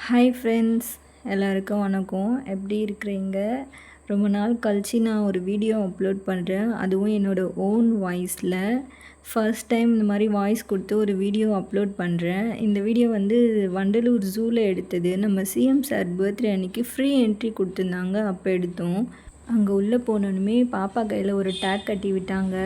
Hi friends, எல்லாருக்கும் வணக்கம். எப்படி இருக்கிறீங்க? ரொம்ப நாள் கழிச்சு நான் ஒரு வீடியோ அப்லோட் பண்ணுறேன். அதுவும் என்னோடய ஓன் வாய்ஸில் ஃபர்ஸ்ட் டைம் இந்த மாதிரி வாய்ஸ் கொடுத்து ஒரு வீடியோ அப்லோட் பண்ணுறேன். இந்த வீடியோ வண்டலூர் ஜூவில் எடுத்தது. நம்ம சிஎம் சார் பர்த்டே அன்றைக்கி ஃப்ரீ என்ட்ரி கொடுத்துருந்தாங்க, அப்போ எடுத்தோம். அங்கே உள்ளே போனோன்னுமே பாப்பா கையில் ஒரு டேக் கட்டி விட்டாங்க.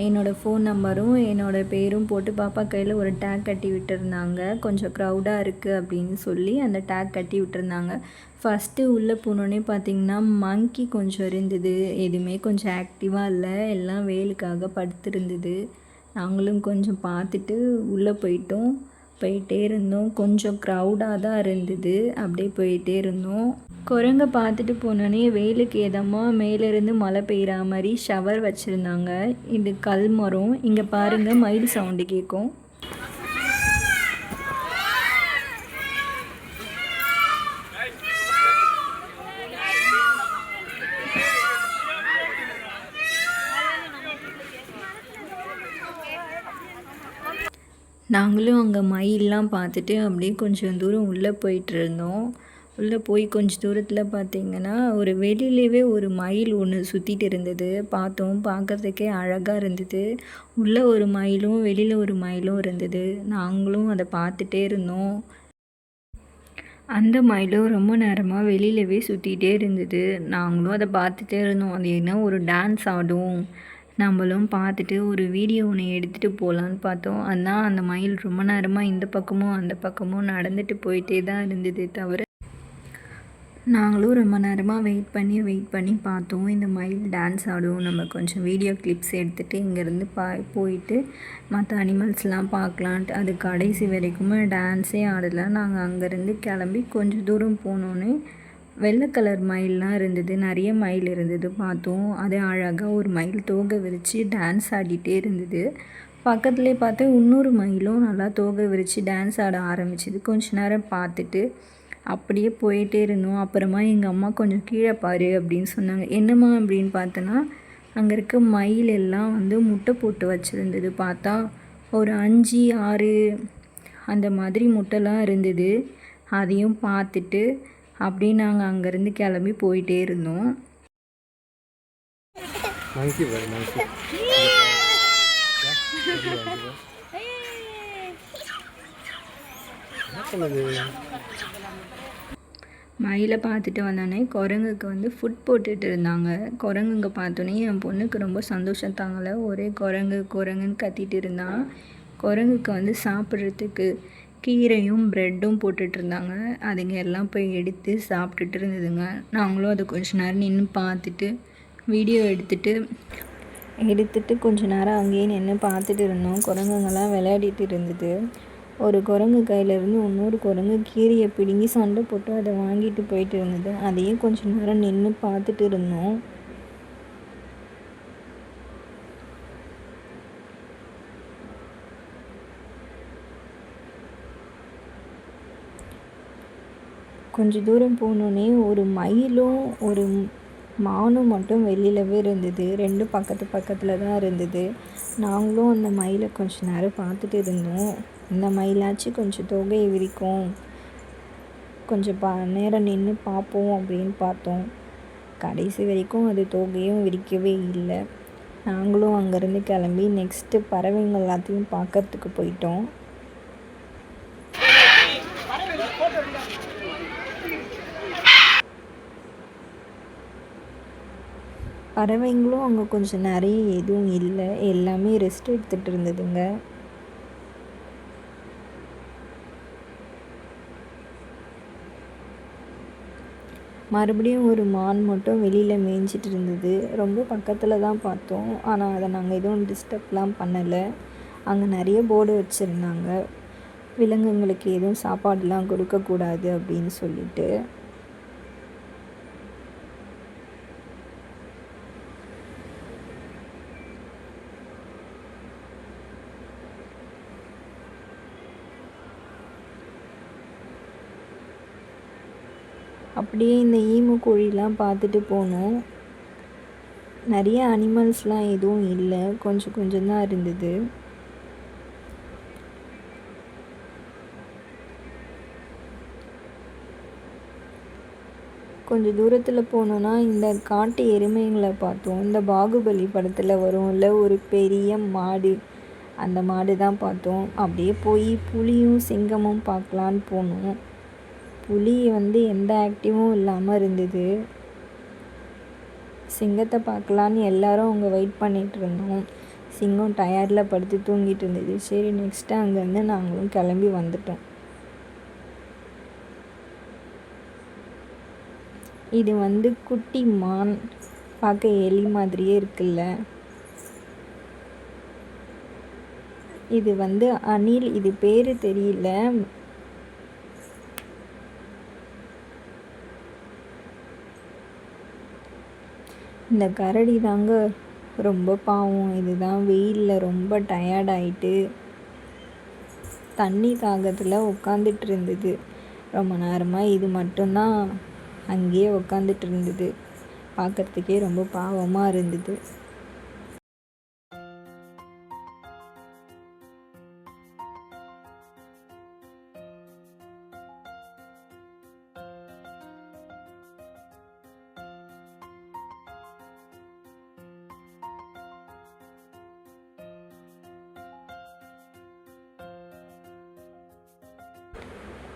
என்னோடய ஃபோன் நம்பரும் என்னோடய பேரும் போட்டு பாப்பா கையில் ஒரு டேக் கட்டி விட்டுருந்தாங்க. கொஞ்சம் க்ரௌடாக இருக்குது அப்படின்னு சொல்லி அந்த டேக் கட்டி விட்டுருந்தாங்க. ஃபஸ்ட்டு உள்ளே போனோடனே பார்த்திங்கன்னா மங்கி கொஞ்சம் இருந்தது. எதுவுமே கொஞ்சம் ஆக்டிவாக இல்லை, எல்லாம் வெயிலுக்காக படுத்துருந்தது. நாங்களும் கொஞ்சம் பார்த்துட்டு உள்ளே போயிட்டே இருந்தோம். கொஞ்சம் க்ரௌடாக தான் இருந்தது. அப்படியே போயிட்டே இருந்தோம். குரங்கை பார்த்துட்டு போனோன்னே வெயிலுக்கு எதமாக மேலேருந்து மழை பெய்கிற மாதிரி ஷவர் வச்சுருந்தாங்க. இது கல்மரம். இங்கே பாருங்கள், மயில் சவுண்டு கேட்கும். நாங்களும் அங்கே மயிலெலாம் பார்த்துட்டு அப்படியே கொஞ்சம் தூரம் உள்ளே போயிட்டுருந்தோம். உள்ளே போய் கொஞ்சம் தூரத்தில் பார்த்திங்கன்னா ஒரு வெளியிலேயே ஒரு மயில் ஒன்று சுற்றிட்டு இருந்தது. பார்த்தோம், பார்க்குறதுக்கே அழகாக இருந்தது. உள்ளே ஒரு மயிலும் வெளியில் ஒரு மயிலும் இருந்தது. நாங்களும் அதை பார்த்துட்டே இருந்தோம். அந்த மயிலும் ரொம்ப நேரமாக வெளியிலவே சுற்றிகிட்டே இருந்தது. நாங்களும் அதை பார்த்துட்டே இருந்தோம். அது என்ன ஒரு டான்ஸ் ஆடும். நம்மளும் பார்த்துட்டு ஒரு வீடியோ ஒன்று எடுத்துகிட்டு போகலான்னு பார்த்தோம். ஆனால் அந்த மயில் ரொம்ப நேரமாக இந்த பக்கமும் அந்த பக்கமும் நடந்துட்டு போயிட்டே தான் இருந்ததே தவிர, நாங்களும் ரொம்ப நேரமாக வெயிட் பண்ணி பார்த்தோம். இந்த மயில் டான்ஸ் ஆடும். நம்ம கொஞ்சம் வீடியோ கிளிப்ஸ் எடுத்துகிட்டு இங்கேருந்து போயிட்டு மற்ற அனிமல்ஸ்லாம் பார்க்கலான்ட்டு அது கடைசி வரைக்குமே டான்ஸே ஆடலை. நாங்கள் அங்கேருந்து கிளம்பி கொஞ்சம் தூரம் போனோன்னே வெள்ளை கலர் மயிலெலாம் இருந்தது. நிறைய மயில் இருந்தது. பார்த்தோம். அது அழகாக ஒரு மயில் தோகை விரித்து டான்ஸ் ஆடிட்டே இருந்தது. பக்கத்துலேயே பார்த்தா இன்னொரு மயிலும் நல்லா தோகை விரித்து டான்ஸ் ஆட ஆரம்பிச்சிது. கொஞ்ச நேரம் பார்த்துட்டு அப்படியே போயிட்டே இருந்தோம். அப்புறமா எங்கள் அம்மா கொஞ்சம் கீழே பாரு அப்படின்னு சொன்னாங்க. என்னம்மா அப்படின்னு பார்த்தோன்னா, அங்கே இருக்க மயில் எல்லாம் முட்டை போட்டு வச்சுருந்தது. பார்த்தா ஒரு 5, 6 அந்த மாதிரி முட்டைலாம் இருந்தது. அதையும் பார்த்துட்டு அப்படியே நாங்கள் அங்கேருந்து கிளம்பி போயிட்டே இருந்தோம். மயிலை பார்த்துட்டு வந்தோடனே குரங்குக்கு ஃபுட் போட்டுட்டு இருந்தாங்க. குரங்குங்க பார்த்தோன்னே என் பொண்ணுக்கு ரொம்ப சந்தோஷம் தாங்கலை. ஒரே குரங்குன்னு கத்திட்டு இருந்தான். குரங்குக்கு சாப்பிட்றதுக்கு கீரையும் ப்ரெட்டும் போட்டுட்ருந்தாங்க. அதுங்க எல்லாம் போய் எடுத்து சாப்பிட்டுட்டு இருந்ததுங்க. நாங்களும் அதை கொஞ்ச நேரம் நின்று பார்த்துட்டு வீடியோ எடுத்துட்டு கொஞ்ச நேரம் அங்கேயே நின்று பார்த்துட்டு இருந்தோம். குரங்குங்கெல்லாம் விளையாடிட்டு இருந்தது. ஒரு குரங்கு கையிலேருந்து இன்னொரு குரங்கு கீரையை பிடுங்கி சண்டை போட்டு அதை வாங்கிட்டு போயிட்டு இருந்தது. அதையும் கொஞ்ச நேரம் நின்று பார்த்துட்டு இருந்தோம். கொஞ்சம் தூரம் போனோடனே ஒரு மயிலும் ஒரு மானும் மட்டும் வெளியிலவே இருந்தது. 2 பக்கத்தில் தான் இருந்தது. நாங்களும் அந்த மயிலை கொஞ்ச நேரம் பார்த்துட்டு இருந்தோம். இந்த மயிலாச்சும் கொஞ்சம் தொகையை விரிக்கும், கொஞ்சம் நேரம் நின்று பார்ப்போம் அப்படின்னு பார்த்தோம். கடைசி வரைக்கும் அது தொகையும் விரிக்கவே இல்லை. நாங்களும் அங்கேருந்து கிளம்பி நெக்ஸ்ட்டு பறவைங்க எல்லாத்தையும் பார்க்கறதுக்கு போயிட்டோம். பறவைங்களும் அங்கே கொஞ்சம் நிறைய எதுவும் இல்லை, எல்லாமே ரெஸ்ட் எடுத்துகிட்டு இருந்ததுங்க. மறுபடியும் ஒரு மான் மட்டும் வெளியில் மேய்ஞ்சிட்டு இருந்தது. ரொம்ப பக்கத்தில் தான் பார்த்தோம். ஆனால் அதை நாங்கள் எதுவும் டிஸ்டர்ப்லாம் பண்ணலை. அங்கே நிறைய போர்டு வச்சுருந்தாங்க, விலங்குங்களுக்கு எதுவும் சாப்பாடுலாம் கொடுக்கக்கூடாது அப்படின்னு சொல்லிட்டு. அப்படியே இந்த ஈமு கோழிலாம் பார்த்துட்டு போனோம். நிறைய அனிமல்ஸ்லாம் எதுவும் இல்லை, கொஞ்சம் தான் இருந்தது. கொஞ்சம் தூரத்தில் போனோன்னா இந்த காட்டு எருமைங்களை பார்த்தோம். இந்த பாகுபலி படத்தில் வரும்ல ஒரு பெரிய மாடு, அந்த மாடு தான் பார்த்தோம். அப்படியே போய் புலியும் சிங்கமும் பார்க்கலான்னு போனோம். புலி எந்த ஆக்டிவும் இல்லாமல் இருந்தது. சிங்கத்தை பார்க்கலான்னு எல்லாரும் அங்கே வெயிட் பண்ணிகிட்டு இருந்தோம். சிங்கம் டயர்டில் படுத்து தூங்கிட்டு இருந்தது. சரி, நெக்ஸ்ட்டு அங்கேருந்து நாங்களும் கிளம்பி வந்துட்டோம். இது குட்டி மான், பார்க்க எலி மாதிரியே இருக்குல்ல. இது அணில், இது பேர் தெரியல. இந்த கரடி தாங்க ரொம்ப பாவம். இதுதான் வெயிலில் ரொம்ப டயர்டாயிட்டு தண்ணி தாகத்தில் உட்காந்துட்டு இருந்தது. ரொம்ப நேரமாக இது மட்டும்தான் அங்கேயே உட்காந்துட்டு இருந்தது. பார்க்குறதுக்கே ரொம்ப பாவமாக இருந்தது.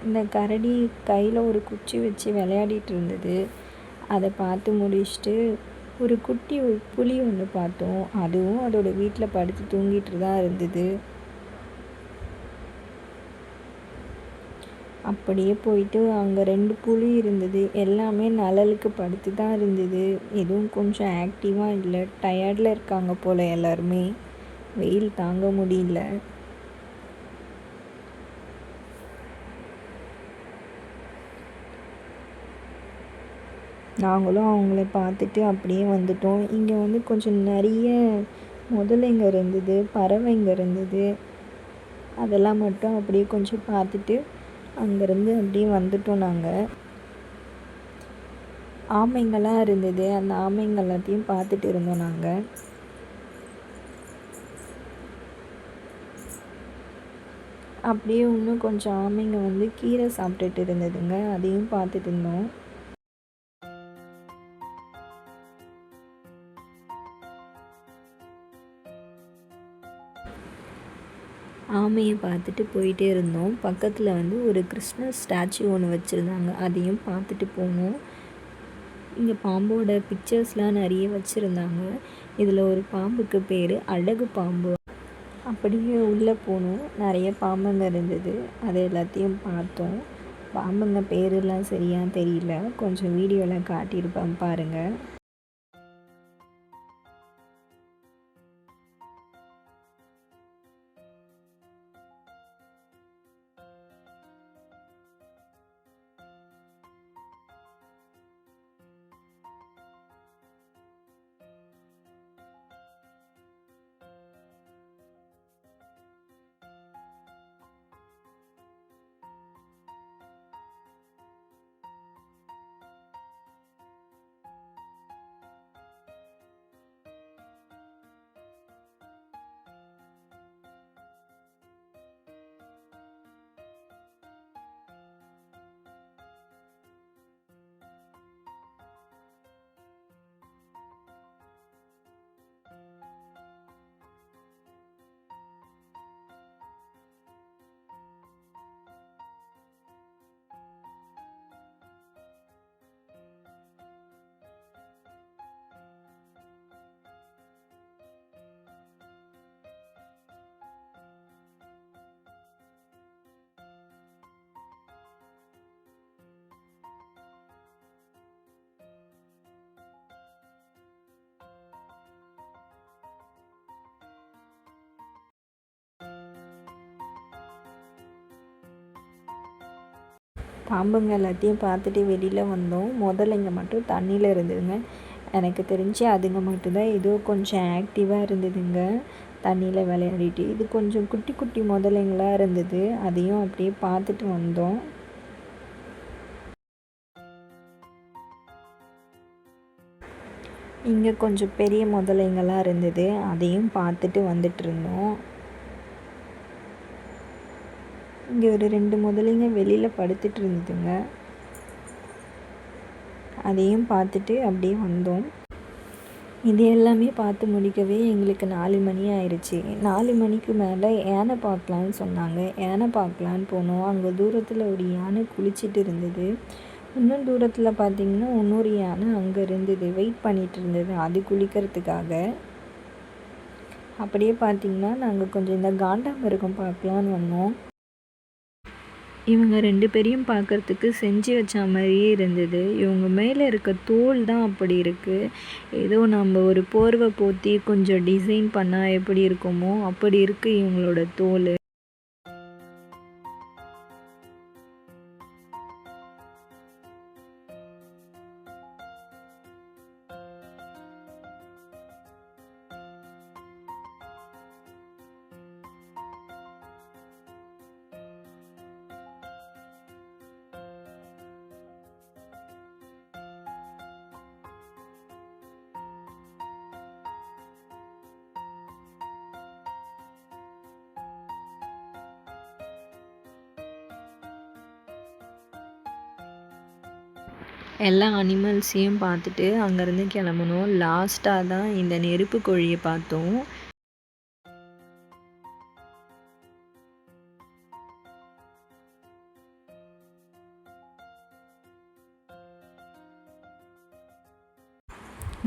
இந்த கரடி கையில் ஒரு குச்சி வச்சு விளையாடிட்டு இருந்தது. அதை பார்த்து முடிச்சுட்டு ஒரு குட்டி புலி ஒன்று பார்த்தோம். அதுவும் அதோட வீட்டில் படுத்து தூங்கிட்டு தான் இருந்தது. அப்படியே போயிட்டு அங்கே 2 புலி இருந்தது. எல்லாமே நிழலுக்கு படுத்து தான் இருந்தது. எதுவும் கொஞ்சம் ஆக்டிவாக இல்லை. டயர்டில் இருக்காங்க போல் எல்லாருமே. வெயில் தாங்க முடியல. நாங்களும் அவங்கள பார்த்துட்டு அப்படியே வந்துட்டோம். இங்கே கொஞ்சம் நிறைய முதலைங்க இருந்தது, பறவைங்க இருந்தது. அதெல்லாம் மட்டும் அப்படியே கொஞ்சம் பார்த்துட்டு அங்கேருந்து அப்படியே வந்துட்டோம் நாங்கள். ஆமைங்கள்லாம் இருந்தது. அந்த ஆமைங்க எல்லாத்தையும் பார்த்துட்டு இருந்தோம் நாங்கள். அப்படியே இன்னும் கொஞ்சம் ஆமைங்க கீரை சாப்பிட்டுட்டு இருந்ததுங்க. அதையும் பார்த்துட்டு இருந்தோம். ஆமையை பார்த்துட்டு போயிட்டே இருந்தோம். பக்கத்தில் ஒரு கிருஷ்ணர் ஸ்டாச்சு ஒன்று வச்சுருந்தாங்க. அதையும் பார்த்துட்டு போனோம். இங்கே பாம்போட பிக்சர்ஸ்லாம் நிறைய வச்சுருந்தாங்க. இதில் ஒரு பாம்புக்கு பேர் அழகு பாம்பு. அப்படியே உள்ளே போனோம். நிறைய பாம்புங்க இருந்தது. அதை எல்லாத்தையும் பார்த்தோம். பாம்புங்க பேரெல்லாம் சரியாக தெரியல. கொஞ்சம் வீடியோவில் காட்டியிருப்பேன் பாருங்கள். பாம்புங்க எல்லாத்தையும் பார்த்துட்டு வெளியில் வந்தோம். முதலைங்க மட்டும் தண்ணியில் இருந்ததுங்க. எனக்கு தெரிஞ்சு அதுங்க மட்டும்தான் ஏதோ கொஞ்சம் ஆக்டிவாக இருந்ததுங்க தண்ணியில் விளையாடிட்டு. இது கொஞ்சம் குட்டி குட்டி முதலைங்களாக இருந்தது. அதையும் அப்படியே பார்த்துட்டு வந்தோம். இங்கே கொஞ்சம் பெரிய முதலைங்களாக இருந்தது. அதையும் பார்த்துட்டு வந்துட்டு இருந்தோம். இங்கே ஒரு 2 முதலைங்க வெளியில் படுத்துட்டு இருந்ததுங்க. அதையும் பார்த்துட்டு அப்படியே வந்தோம். இது எல்லாமே பார்த்து முடிக்கவே எங்களுக்கு 4 மணி ஆயிடுச்சு. 4 மணிக்கு மேலே யானை பார்க்கலான்னு சொன்னாங்க. யானை பார்க்கலான்னு போனோம். அங்கே தூரத்தில் ஒரு யானை குளிச்சுட்டு இருந்தது. இன்னும் தூரத்தில் பார்த்திங்கன்னா இன்னொரு யானை அங்கே இருந்தது, வெயிட் பண்ணிகிட்டு இருந்தது அது குளிக்கிறதுக்காக. அப்படியே பார்த்திங்கன்னா நாங்கள் கொஞ்சம் இந்த காண்டாமிருகம் பார்க்கலான்னு வந்தோம். இவங்க 2 பேரையும் பார்க்குறதுக்கு செஞ்சு வச்ச மாதிரியே இருந்தது. இவங்க மேலே இருக்க தோல் தான் அப்படி இருக்குது. ஏதோ நம்ம ஒரு போர்வை போத்தி கொஞ்சம் டிசைன் பண்ணால் எப்படி இருக்குமோ அப்படி இருக்குது இவங்களோட தோல். எல்லா அனிமல்ஸையும் பார்த்துட்டு அங்கேருந்து கிளம்புனோம். லாஸ்ட்டாக தான் இந்த நெருப்பு கோழியை பார்த்தோம்.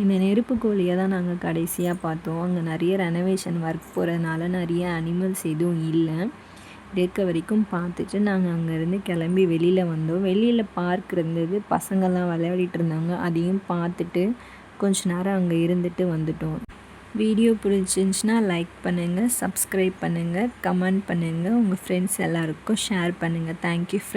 இந்த நெருப்பு கோழியை தான் நாங்கள் கடைசியாக பார்த்தோம். அங்கே நிறைய ரெனோவேஷன் ஒர்க் போகிறதுனால நிறைய அனிமல்ஸ் எதுவும் இல்லை. இருக்க வரைக்கும் பார்த்துட்டு நாங்கள் அங்கேருந்து கிளம்பி வெளியில் வந்தோம். வெளியில் பார்க் இருந்தது, பசங்கள்லாம் விளையாடிட்டு இருந்தாங்க. அதையும் பார்த்துட்டு கொஞ்ச நேரம் அங்கே இருந்துட்டு வந்துட்டோம். வீடியோ பிடிச்சிருந்துச்சின்னா லைக் பண்ணுங்கள், சப்ஸ்கிரைப் பண்ணுங்கள், கமெண்ட் பண்ணுங்கள், உங்கள் ஃப்ரெண்ட்ஸ் எல்லாருக்கும் ஷேர் பண்ணுங்கள். Thank you friends.